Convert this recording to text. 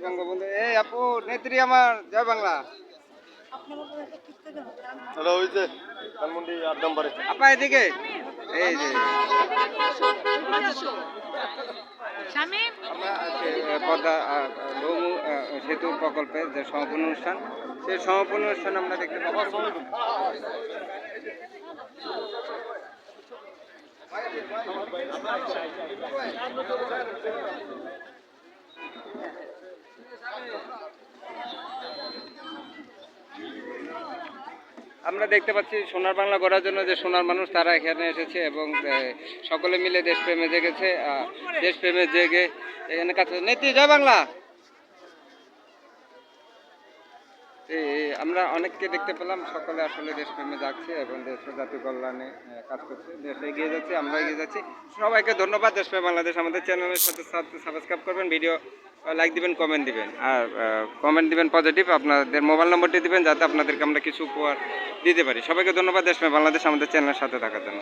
বঙ্গবন্ধু এই আপু নেত্রী আমার জয় বাংলা। আপা এদিকে এই যে আমরা পদ্মা লৌহ সেতু প্রকল্পের যে সমাপন অনুষ্ঠান, সেই সমাপন অনুষ্ঠান আমরা দেখতে পাবো। আমরা দেখতে পাচ্ছি সোনার বাংলা গড়ার জন্য যে সোনার মানুষ তারা এখানে এসেছে এবং সকলে মিলে দেশপ্রেমে জেগেছে। দেশপ্রেমে জেগে এখানে কাজ নেত্রী জয় বাংলা। আমরা অনেককে দেখতে পেলাম, সকলে আসলে দেশপ্রেমে যাচ্ছে এবং দেশ জাতীয় কল্যাণে কাজ করছে, দেশ এগিয়ে যাচ্ছে, আমরা এগিয়ে যাচ্ছি। সবাইকে ধন্যবাদ। দেশপ্রেম বাংলাদেশ আমাদের চ্যানেলের সাথে সাবস্ক্রাইব করবেন, ভিডিও লাইক দিবেন, কমেন্ট দিবেন, আর কমেন্ট দিবেন পজিটিভ, আপনাদের মোবাইল নম্বরটি দিবেন যাতে আপনাদেরকে আমরা কিছু উপহার দিতে পারি। সবাইকে ধন্যবাদ দেশপ্রেম বাংলাদেশ আমাদের চ্যানেলের সাথে থাকার জন্য।